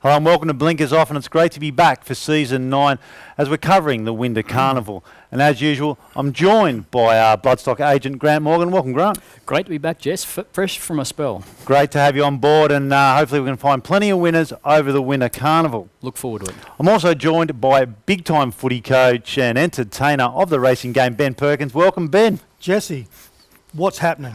All right, welcome to Blinkers Off, and it's great to be back for Season 9 as we're covering the Winter Carnival. And as usual, I'm joined by our Bloodstock agent, Grant Morgan. Welcome, Grant. Great to be back, Jess. Fresh from a spell. Great to have you on board, and hopefully we can find plenty of winners over the Winter Carnival. Look forward to it. I'm also joined by big-time footy coach and entertainer of the racing game, Ben Perkins. Welcome, Ben. Jesse, what's happening?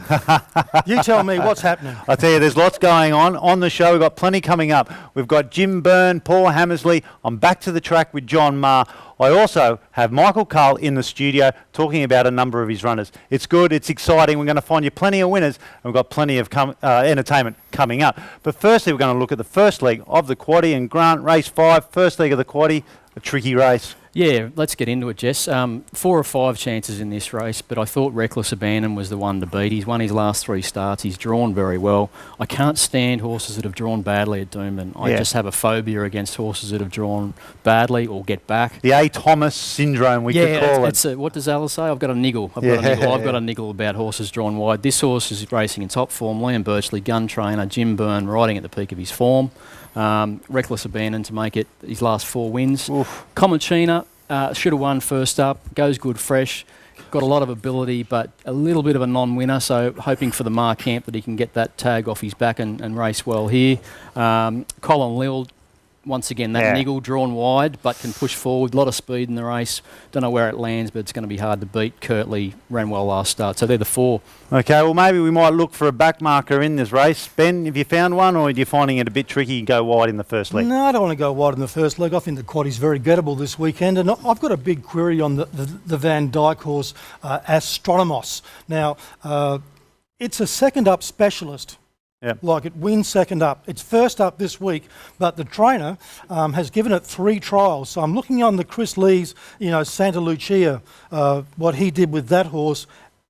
You tell me what's happening. I tell you, there's lots going on the show. We've got plenty coming up. We've got Jim Byrne, Paul Hammersley. I'm back to the track with John Maher. I also have Michael Carl in the studio talking about a number of his runners. It's good, it's exciting. We're going to find you plenty of winners, and we've got plenty of entertainment coming up. But firstly, we're going to look at the first leg of the quaddie, and Grant, race 5, first leg of the quaddie, a tricky race. Yeah, let's get into it, Jess. 4 or 5 chances in this race, but I thought Reckless Abandon was the one to beat. He's won his last 3 starts. He's drawn very well. I can't stand horses that have drawn badly at Doomben. I just have a phobia against horses that have drawn badly or get back. The A. Thomas syndrome, we could call it. What does Alice say? I've got a niggle. I've got a niggle about horses drawn wide. This horse is racing in top form. Liam Birchley, gun trainer. Jim Byrne riding at the peak of his form. Reckless Abandon to make it his last 4 wins. Comanchina should have won first up, goes good fresh, got a lot of ability but a little bit of a non-winner, so hoping for the Mar Camp that he can get that tag off his back and race well here. Colin Lill, once again, that niggle drawn wide but can push forward, a lot of speed in the race. Don't know where it lands, but it's going to be hard to beat. Kirtley ran well last start, so they're the 4. Okay, well maybe we might look for a back marker in this race. Ben, have you found one, or are you finding it a bit tricky to go wide in the first leg? No, I don't want to go wide in the first leg. I think the quaddie's very gettable this weekend, and I've got a big query on the Van Dyke horse, Astronomos. Now, it's a second up specialist. Yep. Like it wins second up. It's first up this week, but the trainer has given it 3 trials. So I'm looking on the Chris Lee's, Santa Lucia, what he did with that horse,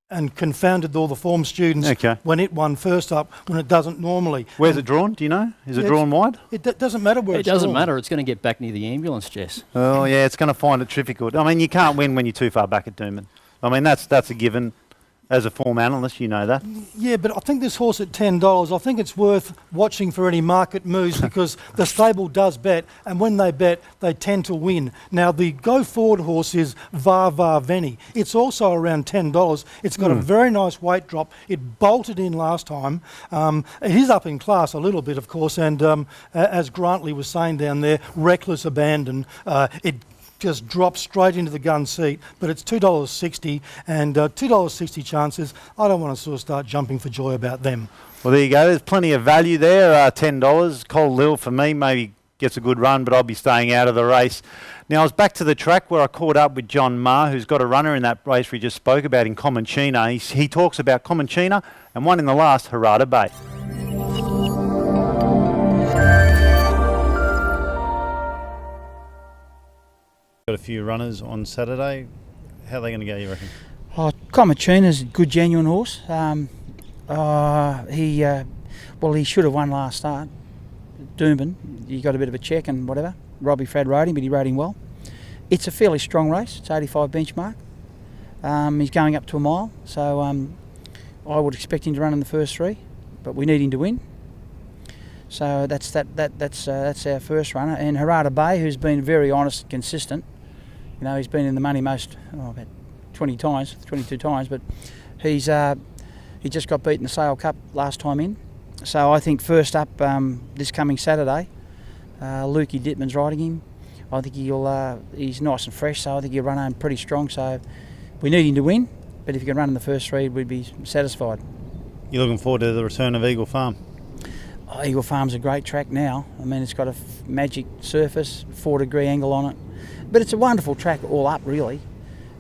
and confounded all the form students when it won first up, when it doesn't normally. Where's it drawn? Do you know? Is it drawn wide? It doesn't matter where it's drawn. It doesn't matter. It's going to get back near the ambulance, Jess. Oh, yeah, it's going to find it difficult. I mean, you can't win when you're too far back at Doomben. I mean, that's a given. As a form analyst, you know that. Yeah, but I think this horse at $10, I think it's worth watching for any market moves because the stable does bet, and when they bet, they tend to win. Now, the go-forward horse is Var Veni. It's also around $10. It's got a very nice weight drop. It bolted in last time. It is up in class a little bit, of course, and as Grantley was saying down there, Reckless Abandon. It just drops straight into the gun seat, but it's $2.60, and $2.60 chances. I don't want to sort of start jumping for joy about them. Well, there you go. There's plenty of value there. $10. Cole Lill for me maybe gets a good run, but I'll be staying out of the race. Now, I was back to the track where I caught up with John Maher, who's got a runner in that race we just spoke about in Comanchina. He talks about Comanchina and one in the last, Harada Bay. Got a few runners on Saturday. How are they going to go, you reckon? Comanchina's a good, genuine horse. He should have won last start. Doomben, he got a bit of a check and whatever. Robbie Frad rode him, but he rode him well. It's a fairly strong race. It's 85 benchmark. He's going up to a mile, so I would expect him to run in the first 3, but we need him to win. So that's our first runner. And Harada Bay, who's been very honest and consistent. He's been in the money about 22 times, but he just got beaten the Sale Cup last time in. So I think first up this coming Saturday, Lukey Dittman's riding him. I think he's nice and fresh, so I think he'll run home pretty strong. So we need him to win, but if he can run in the first 3, we'd be satisfied. You're looking forward to the return of Eagle Farm? Eagle Farm's a great track now. I mean, it's got a magic surface, 4-degree angle on it. But it's a wonderful track all up, really.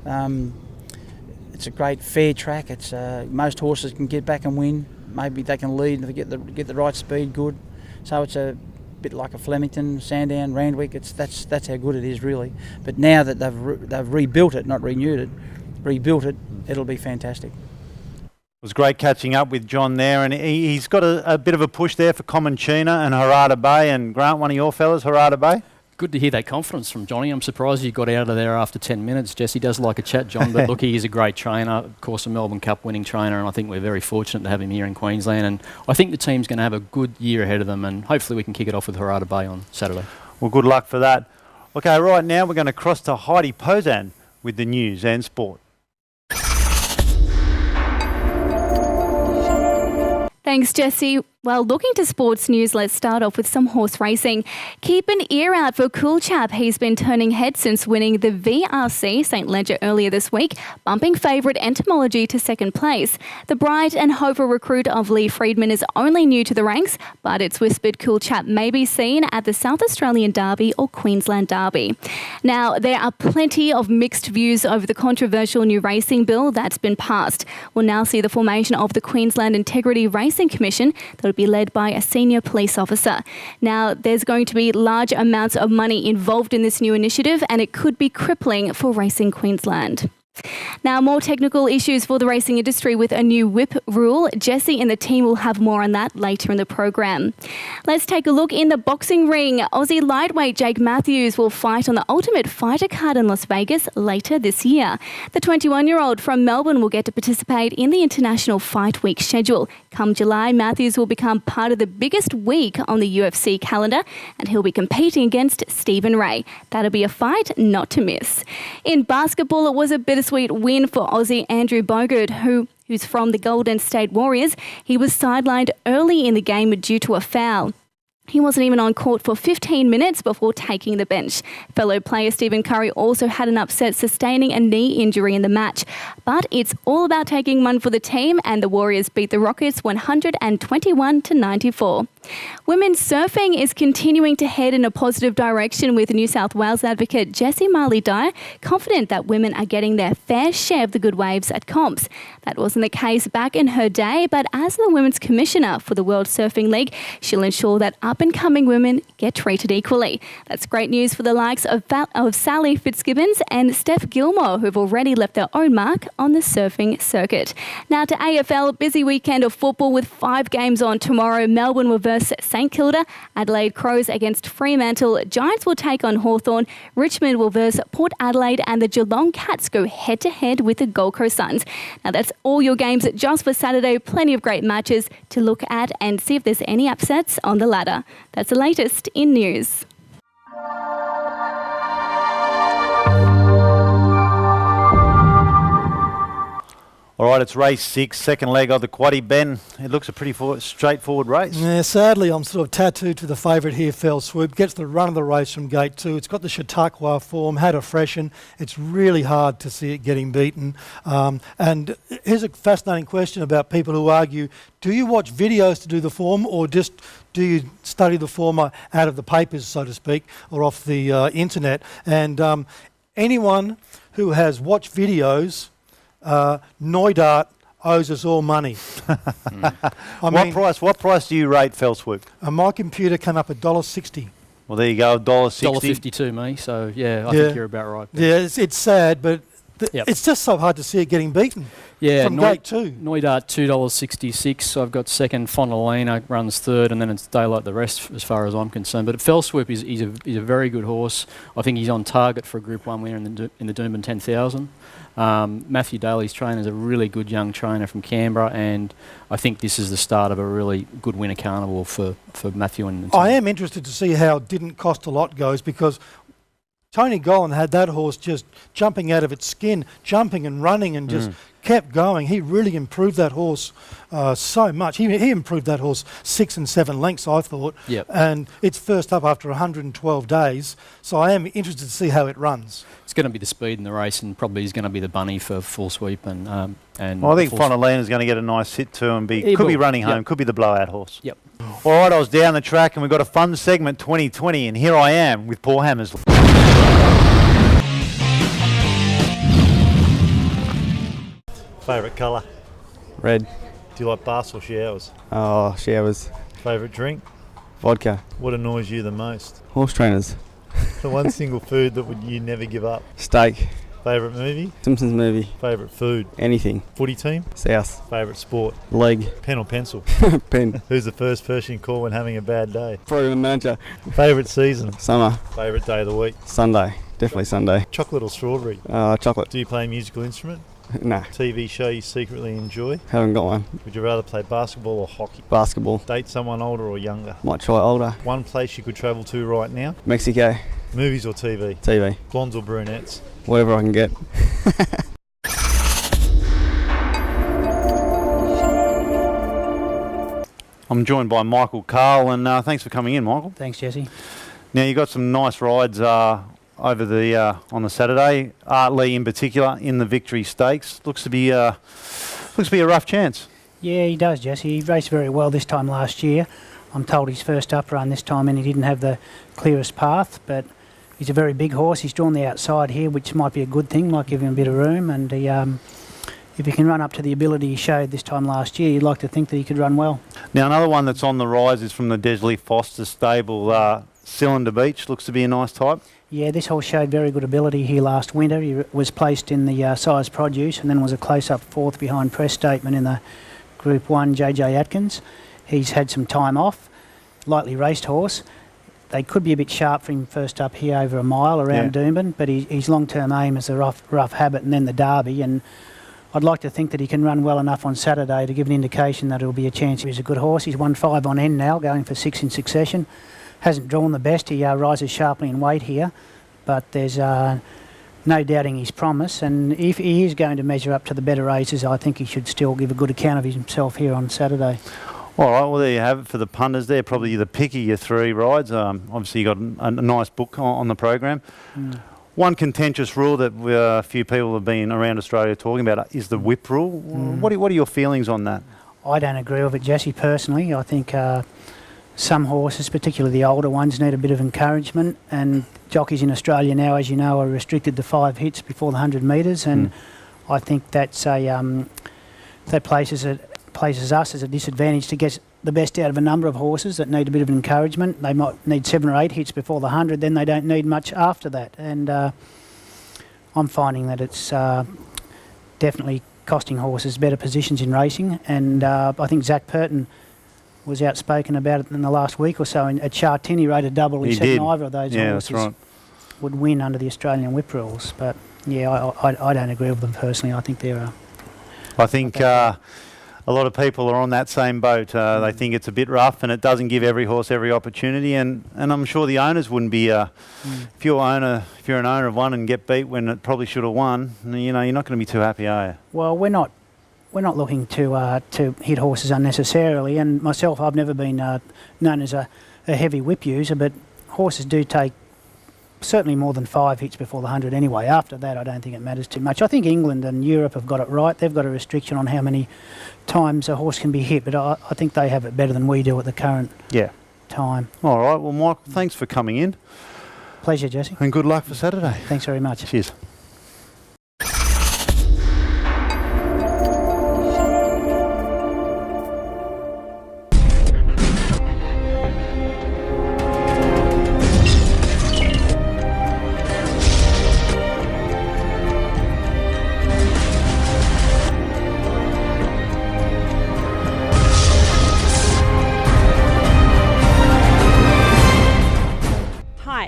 It's a great fair track. It's most horses can get back and win. Maybe they can lead if they get the right speed good. So it's a bit like a Flemington, Sandown, Randwick. That's how good it is, really. But now that they've rebuilt it, not renewed it, it'll be fantastic. It was great catching up with John there, and he's got a bit of a push there for Comanchina and Harada Bay. And Grant, one of your fellas, Harada Bay? Good to hear that confidence from Johnny. I'm surprised you got out of there after 10 minutes. Jesse does like a chat, John, but look, he is a great trainer, of course, a Melbourne Cup winning trainer, and I think we're very fortunate to have him here in Queensland. And I think the team's going to have a good year ahead of them, and hopefully we can kick it off with Harada Bay on Saturday. Well, good luck for that. Okay, right now we're going to cross to Heidi Pozan with the news and sport. Thanks, Jesse. Well, looking to sports news, let's start off with some horse racing. Keep an ear out for Cool Chap. He's been turning heads since winning the VRC St. Ledger earlier this week, bumping favourite Entomology to second place. The Bright and Hopeful recruit of Lee Friedman is only new to the ranks, but it's whispered Cool Chap may be seen at the South Australian Derby or Queensland Derby. Now, there are plenty of mixed views over the controversial new racing bill that's been passed. We'll now see the formation of the Queensland Integrity Racing Commission that be led by a senior police officer. Now, there's going to be large amounts of money involved in this new initiative, and it could be crippling for Racing Queensland. Now, more technical issues for the racing industry with a new whip rule. Jesse and the team will have more on that later in the program. Let's take a look in the boxing ring. Aussie lightweight Jake Matthews will fight on the Ultimate Fighter card in Las Vegas later this year. The 21-year-old from Melbourne will get to participate in the International Fight Week schedule. Come July, Matthews will become part of the biggest week on the UFC calendar, and he'll be competing against Stephen Ray. That'll be a fight not to miss. In basketball, it was a bittersweet win for Aussie Andrew Bogut, who's from the Golden State Warriors. He was sidelined early in the game due to a foul. He wasn't even on court for 15 minutes before taking the bench. Fellow player Stephen Curry also had an upset, sustaining a knee injury in the match. But it's all about taking one for the team, and the Warriors beat the Rockets 121-94. Women's surfing is continuing to head in a positive direction, with New South Wales advocate Jessie Marley-Dyer confident that women are getting their fair share of the good waves at comps. That wasn't the case back in her day, but as the Women's Commissioner for the World Surfing League, she'll ensure that up-and-coming women get treated equally. That's great news for the likes of Sally Fitzgibbons and Steph Gilmore, who've already left their own mark on the surfing circuit. Now to AFL, busy weekend of football with 5 games on tomorrow. Melbourne will versus St Kilda, Adelaide Crows against Fremantle, Giants will take on Hawthorn, Richmond will versus Port Adelaide, and the Geelong Cats go head-to-head with the Gold Coast Suns. Now that's all your games just for Saturday. Plenty of great matches to look at and see if there's any upsets on the ladder. That's the latest in news. All right, it's race 6, second leg of the quaddie. Ben, it looks a pretty straightforward race. Yeah, sadly, I'm sort of tattooed to the favourite here, Fell Swoop. Gets the run of the race from gate 2. It's got the Chautauqua form, had a freshen. It's really hard to see it getting beaten. And here's a fascinating question about people who argue, do you watch videos to do the form, or just do you study the form out of the papers, so to speak, or off the internet? And anyone who has watched videos, Neudart owes us all money. What price do you rate Fell Swoop? My computer came up at $1.60. Well, there you go, $1.60. $1.52 me, so yeah, I think you're about right. Yeah, it's sad, but it's just so hard to see it getting beaten. Yeah, from gate 2. Neudart $2.66. I've got second. Fondalina runs third, and then it's Daylight the rest, as far as I'm concerned. But Fell Swoop he's a very good horse. I think he's on target for a Group 1 winner in the Doomben 10,000. Matthew Daly's trainer is a really good young trainer from Canberra, and I think this is the start of a really good winter carnival for Matthew and the team. I am interested to see how Didn't Cost a Lot goes, because Tony Gollan had that horse just jumping out of its skin, jumping and running and just kept going. He really improved that horse so much. He improved that horse 6 and 7 lengths, I thought. Yep. And it's first up after 112 days. So I am interested to see how it runs. It's going to be the speed in the race, and probably he's going to be the bunny for Full Sweep. And well, I think Fondalina's going to get a nice hit too, and could be running home, could be the blowout horse. Yep. All right, I was down the track, and we've got a fun segment 2020, and here I am with Paul Hammersley. Favourite colour? Red. Do you like baths or showers? Oh, showers. Favourite drink? Vodka. What annoys you the most? Horse trainers. The one single food that you never give up? Steak. Favourite movie? Simpsons movie. Favourite food? Anything. Footy team? South. Favourite sport? Leg. Pen or pencil? Pen. Who's the first person you call when having a bad day? Program manager. Favourite season? Summer. Favourite day of the week? Sunday. Definitely Sunday. Chocolate or strawberry? Chocolate. Do you play a musical instrument? Nah. TV show you secretly enjoy? Haven't got one. Would you rather play basketball or hockey? Basketball. Date someone older or younger? Might try older. One place you could travel to right now? Mexico. Movies or TV? TV. Blondes or brunettes? Whatever I can get. I'm joined by Michael Carl, and thanks for coming in, Michael. Thanks, Jesse. Now, you got some nice rides over the on the Saturday. Art Lee, in particular, in the Victory Stakes, looks to be a rough chance. Yeah, he does, Jesse. He raced very well this time last year. I'm told his first up run this time, and he didn't have the clearest path, but he's a very big horse. He's drawn the outside here, which might be a good thing, might give him a bit of room, and he, if he can run up to the ability he showed this time last year, you'd like to think that he could run well. Now, another one that's on the rise is from the Desley Foster stable. Cylinder Beach looks to be a nice type. Yeah, this horse showed very good ability here last winter. He was placed in the size produce and then was a close-up fourth behind Press Statement in the Group 1 JJ Atkins. He's had some time off, lightly raced horse. They could be a bit sharp for him first up here over a mile around Doomben, but his long-term aim is the rough habit and then the Derby, and I'd like to think that he can run well enough on Saturday to give an indication that it'll be a chance. He's a good horse. He's won 5 on end now, going for 6 in succession. Hasn't drawn the best. He rises sharply in weight here, but there's no doubting his promise, and if he is going to measure up to the better races, I think he should still give a good account of himself here on Saturday. All right, well, there you have it for the punters there. Probably the pick of your 3 rides. Obviously, you got a nice book on the program. One contentious rule that a few people have been around Australia talking about is the whip rule. What are your feelings on that? I don't agree with it, Jesse, personally. I think some horses, particularly the older ones, need a bit of encouragement, and jockeys in Australia now, as you know, are restricted to 5 hits before the 100 metres, and I think that's that places us as a disadvantage to get the best out of a number of horses that need a bit of encouragement. They might need 7 or 8 hits before the 100, then they don't need much after that, and I'm finding that it's definitely costing horses better positions in racing, and I think Zach Purton was outspoken about it in the last week or so. At Chartin, he rated double. He said neither of those horses would win under the Australian whip rules. But yeah, I don't agree with them personally. I think they're. I think a lot of people are on that same boat. They think it's a bit rough, and it doesn't give every horse every opportunity. And I'm sure the owners wouldn't be. If you're an owner of one and get beat when it probably should have won, you're not going to be too happy, are you? Well, we're not looking to hit horses unnecessarily, and myself, I've never been known as a heavy whip user, but horses do take certainly more than 5 hits before the 100 anyway. After that, I don't think it matters too much. I think England and Europe have got it right. They've got a restriction on how many times a horse can be hit, but I think they have it better than we do at the current time. All right, well, Michael, thanks for coming in. Pleasure, Jesse. And good luck for Saturday. Thanks very much. Cheers.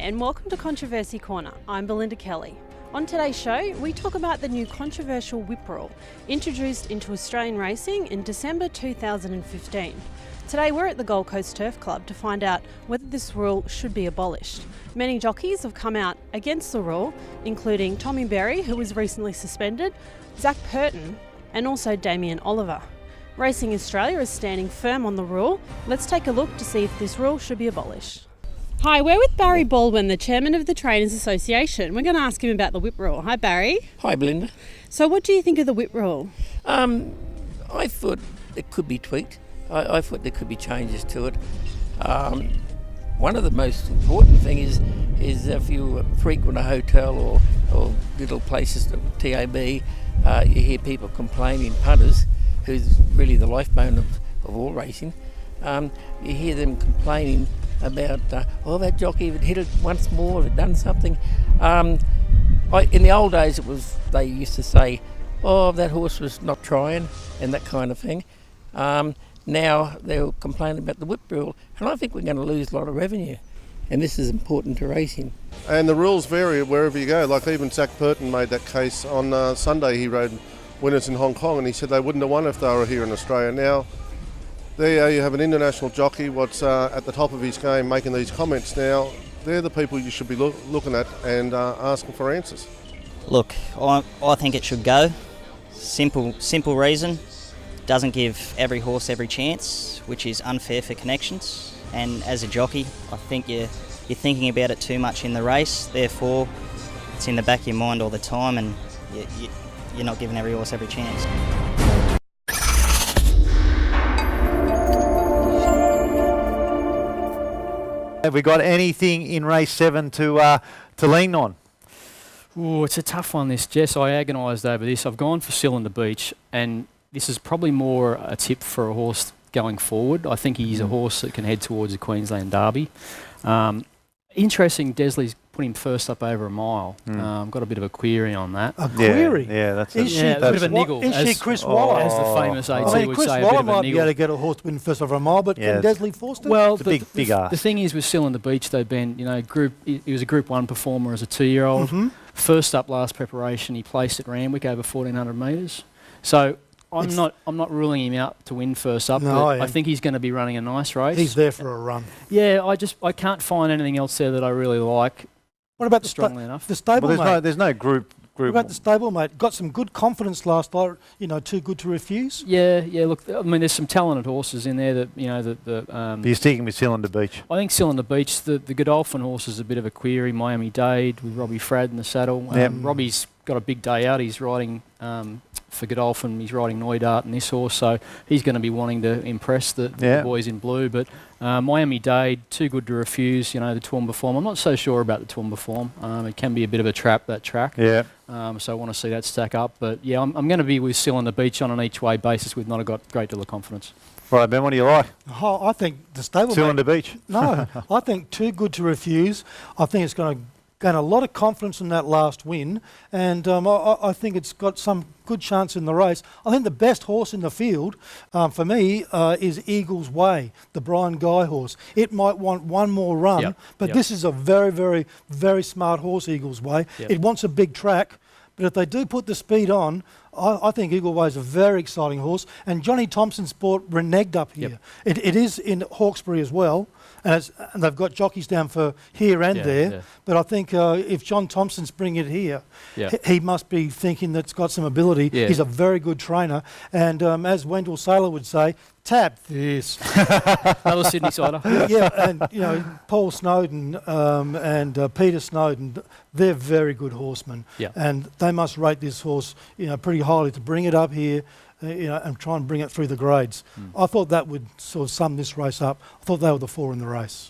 And welcome to Controversy Corner. I'm Belinda Kelly. On today's show, we talk about the new controversial whip rule introduced into Australian racing in December 2015. Today we're at the Gold Coast Turf Club to find out whether this rule should be abolished. Many jockeys have come out against the rule, including Tommy Berry, who was recently suspended, Zach Purton, and also Damien Oliver. Racing Australia is standing firm on the rule. Let's take a look to see if this rule should be abolished. Hi, we're with Barry Baldwin, the chairman of the Trainers Association. We're going to ask him about the whip rule. Hi, Barry. Hi, Belinda. So what do you think of the whip rule? I thought it could be tweaked. I thought there could be changes to it. One of the most important things is if you frequent a hotel or little places, TAB, you hear people complaining, punters, who's really the lifebone of all racing, you hear them complaining about, that jockey had hit it once more, had done something. I In the old days, they used to say, "Oh, that horse was not trying," and that kind of thing. Now they'll complain about the whip rule, and I think we're going to lose a lot of revenue. And this is important to racing. And the rules vary wherever you go. Like even Zach Burton made that case on Sunday. He rode winners in Hong Kong, and he said they wouldn't have won if they were here in Australia. Now, there you have an international jockey, what's at the top of his game, making these comments. Now, they're the people you should be looking at and asking for answers. Look, I think it should go. Simple reason. Doesn't give every horse every chance, which is unfair for Connections. And as a jockey, I think you're thinking about it too much in the race. Therefore, it's in the back of your mind all the time, and you're not giving every horse every chance. Have we got anything in race 7 to lean on? Oh, it's a tough one, this, Jess. I agonised over this. I've gone for Cylinder Beach, and this is probably more a tip for a horse going forward. I think he's a horse that can head towards the Queensland Derby. Interesting, Desley's put him first up over a mile. Got a bit of a query on that. A query? Yeah, that's Is she a bit of a niggle. Is she Chris Waller? As the famous AT I mean, would Chris say, a Waller bit of might a be niggle. able to get a horse to win first over a mile, but Yeah, can Desley Forster? Well, It's a big ask. The thing is with Cylinder Beach, though, Ben, you know, he was a Group 1 performer as a 2-year-old. First up last preparation, he placed at Randwick over 1,400 metres. So I'm not ruling him out to win first up. No, but I think he's going to be running a nice race. He's there for a run. Yeah, I can't find anything else there that I really like. What about strongly enough? The stablemate? Well, there's no group. What about the stablemate? Got some good confidence last night. You know, too good to refuse. Yeah. Look, I mean, there's some talented horses in there that you know But you're sticking with Cylinder Beach. I think Cylinder Beach, the Godolphin horse is a bit of a query. Miami Dade with Robbie Fradd in the saddle. Robbie's got a big day out. He's riding for Godolphin. He's riding Neudart and this horse, so he's going to be wanting to impress the boys in blue. But Miami Dade, too good to refuse. You know, the Toowoomba form. I'm not so sure about the Toowoomba form. It can be a bit of a trap, that track. Yeah. So I want to see that stack up. But yeah, I'm going to be with Cylinder Beach on an each-way basis with not a great deal of confidence. Right, Ben, what do you like? Oh, I think the stablemate. Cylinder Beach. No, I think too good to refuse. I think it's going to gain a lot of confidence in that last win, and I think it's got some good chance in the race. I think the best horse in the field, for me, is Eagle's Way, the Brian Guy horse. It might want one more run, but this is a very, very, very smart horse, Eagle's Way. It wants a big track, but if they do put the speed on, I think Eagle Way is a very exciting horse. And Johnny Thompson's brought Reneged up here. It is in Hawkesbury as well. And they've got jockeys down for here and there. But I think if John Thompson's bringing it here, he must be thinking that's got some ability. He's a very good trainer. And as Wendell Saylor would say, tap this. Another Sydney sider. And you know, Paul Snowden and Peter Snowden, they're very good horsemen. And they must rate this horse, you know, pretty highly to bring it up here. You know, and try and bring it through the grades. I thought that would sort of sum this race up. I thought they were the 4 in the race.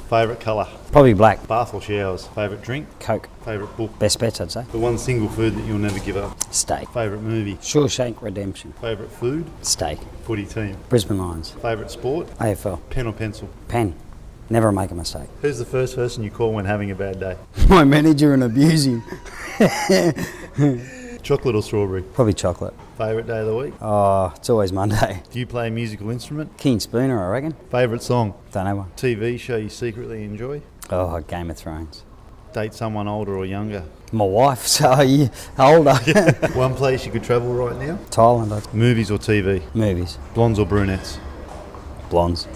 Favourite colour? Probably black. Bath or showers? Favourite drink? Coke. Favourite book? Best bets, I'd say. The one single food that you'll never give up? Steak. Favourite movie? Shawshank Redemption. Favourite food? Steak. Footy team? Brisbane Lions. Favourite sport? AFL. Pen or pencil? Pen. Never make a mistake. Who's the first person you call when having a bad day? My manager and abuse him. Chocolate or strawberry? Probably chocolate. Favourite day of the week? Oh, it's always Monday. Do you play a musical instrument? King Spooner, I reckon. Favourite song? Don't know one. TV show you secretly enjoy? Oh, Game of Thrones. Date someone older or younger? My wife, so yeah, older. One place you could travel right now? Thailand. Movies or TV? Movies. Blondes or brunettes? Blondes.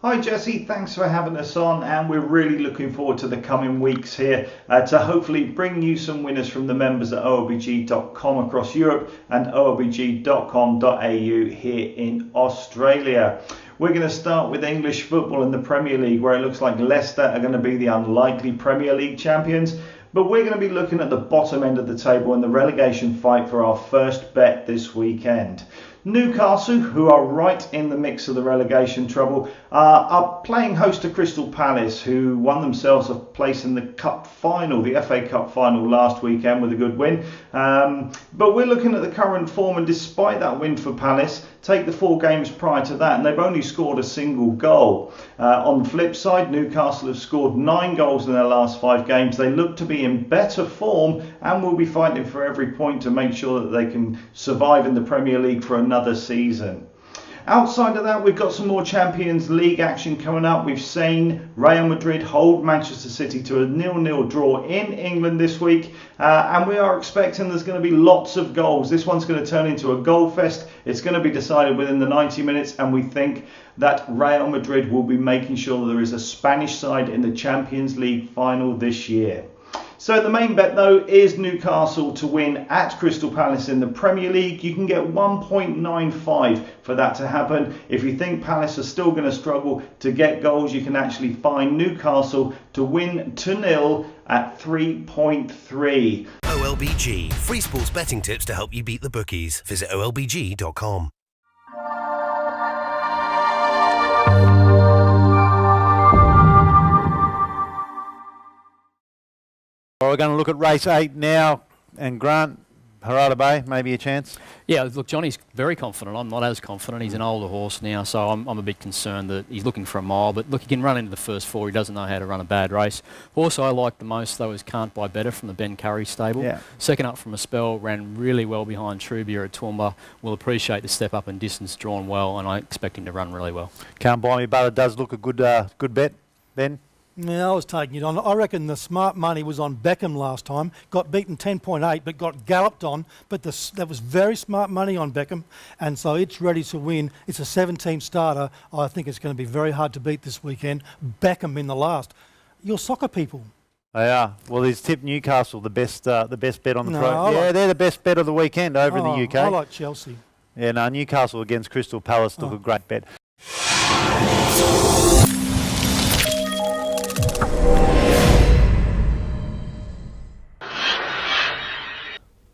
Hi Jesse, thanks for having us on, and we're really looking forward to the coming weeks here to hopefully bring you some winners from the members at OLBG.com across Europe and OLBG.com.au here in Australia. We're going to start with English football in the Premier League, where it looks like Leicester are going to be the unlikely Premier League champions. But we're going to be looking at the bottom end of the table in the relegation fight for our first bet this weekend. Newcastle, who are right in the mix of the relegation trouble, are playing host to Crystal Palace, who won themselves a place in the cup final, the FA Cup final last weekend with a good win. But we're looking at the current form, and despite that win for Palace, take the 4 games prior to that, and they've only scored a single goal. On the flip side, Newcastle have scored 9 goals in their last 5 games. They look to be in better form and will be fighting for every point to make sure that they can survive in the Premier League for another season. Outside of that, we've got some more Champions League action coming up. We've seen Real Madrid hold Manchester City to a 0-0 draw in England this week. And we are expecting there's going to be lots of goals. This one's going to turn into a goal fest. It's going to be decided within the 90 minutes. And we think that Real Madrid will be making sure that there is a Spanish side in the Champions League final this year. So the main bet though is Newcastle to win at Crystal Palace in the Premier League. You can get 1.95 for that to happen. If you think Palace are still going to struggle to get goals, you can actually find Newcastle to win 2-0 at 3.3. OLBG, free sports betting tips to help you beat the bookies. Visit olbg.com. We're going to look at race 8 now, and Grant, Harada Bay, maybe a chance? Yeah, look, Johnny's very confident. I'm not as confident. He's an older horse now, so I'm a bit concerned that he's looking for a mile. But look, he can run into the first 4. He doesn't know how to run a bad race. Horse I like the most, though, is Can't Buy Better from the Ben Curry stable. Yeah. Second up from a spell, ran really well behind Trubier at Toowoomba. Will appreciate the step up in distance, drawn well, and I expect him to run really well. Can't Buy Me Butter does look a good bet, Ben. Yeah, I was taking it on. I reckon the smart money was on Beckham last time. Got beaten 10.8, but got galloped on. But that was very smart money on Beckham, and so it's ready to win. It's a 17 starter. I think it's going to be very hard to beat this weekend. Beckham in the last. You're soccer people. They are. Well, he's tipped Newcastle the best bet on the No, pro. Yeah, they're the best bet of the weekend over in the UK. I like Chelsea. Yeah, no, Newcastle against Crystal Palace look a great bet.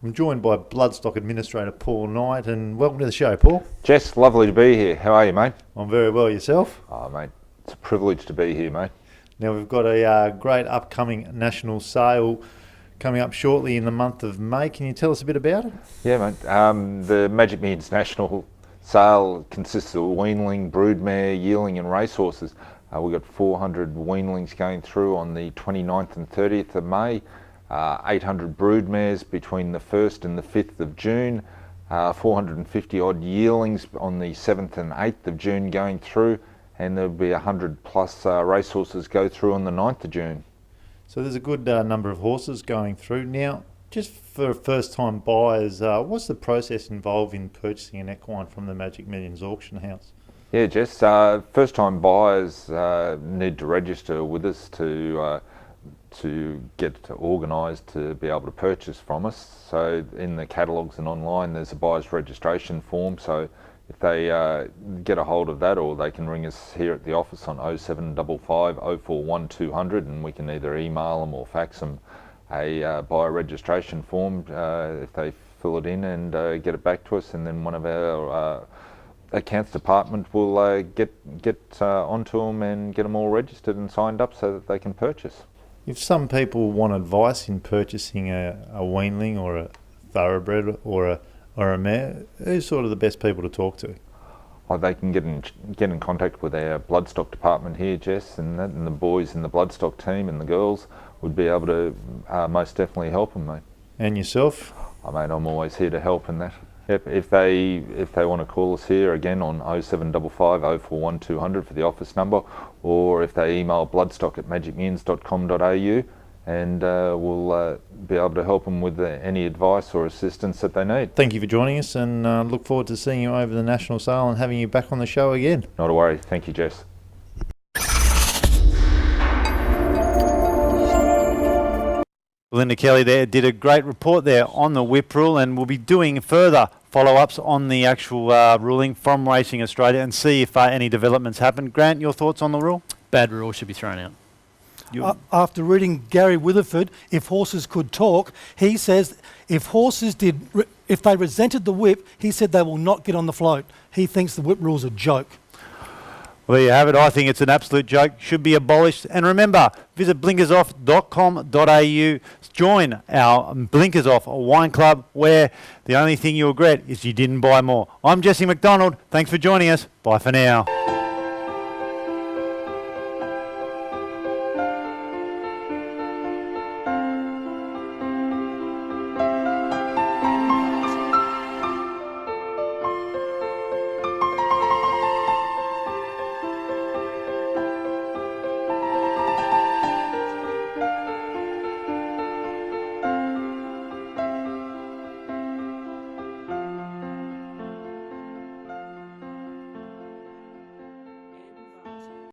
I'm joined by Bloodstock Administrator Paul Knight, and welcome to the show, Paul. Jess, lovely to be here. How are you, mate? I'm very well. Yourself? Oh, mate, it's a privilege to be here, mate. Now, we've got a great upcoming national sale coming up shortly in the month of May. Can you tell us a bit about it? Yeah, mate. The Magic Millions National Sale consists of weanling, broodmare, yearling and racehorses. We've got 400 weanlings going through on the 29th and 30th of May. 800 broodmares between the 1st and the 5th of June, 450 odd yearlings on the 7th and 8th of June going through, and there'll be 100 plus racehorses go through on the 9th of June. So there's a good number of horses going through. Now, just for first time buyers, what's the process involved in purchasing an equine from the Magic Millions auction house? Yeah, Jess, first time buyers need to register with us to get organised to be able to purchase from us. So in the catalogues and online there's a buyer's registration form, so if they get a hold of that, or they can ring us here at the office on 0755 041 200, and we can either email them or fax them a buyer registration form if they fill it in and get it back to us, and then one of our accounts department will get onto them and get them all registered and signed up so that they can purchase. If some people want advice in purchasing a weanling or a thoroughbred or a mare, who's sort of the best people to talk to? Oh, they can get in contact with our bloodstock department here, Jess, and the boys in the bloodstock team and the girls would be able to most definitely help them, mate. And yourself? Oh, mate, I'm always here to help in that. Yep, if they want to call us here again on 0755 041 200 for the office number, or if they email bloodstock@magicmillions.com.au, and we'll be able to help them with any advice or assistance that they need. Thank you for joining us, and look forward to seeing you over the national sale and having you back on the show again. Not a worry. Thank you, Jess. Belinda Kelly there did a great report there on the whip rule, and we'll be doing further follow-ups on the actual ruling from Racing Australia and see if any developments happen. Grant, your thoughts on the rule? Bad rule, should be thrown out. after reading Gary Witherford, If Horses Could Talk, he says if horses if they resented the whip, he said they will not get on the float. He thinks the whip rule's a joke. Well, there you have it. I think it's an absolute joke. Should be abolished. And remember, visit blinkersoff.com.au. Join our Blinkers Off Wine Club, where the only thing you'll regret is you didn't buy more. I'm Jesse McDonald. Thanks for joining us. Bye for now.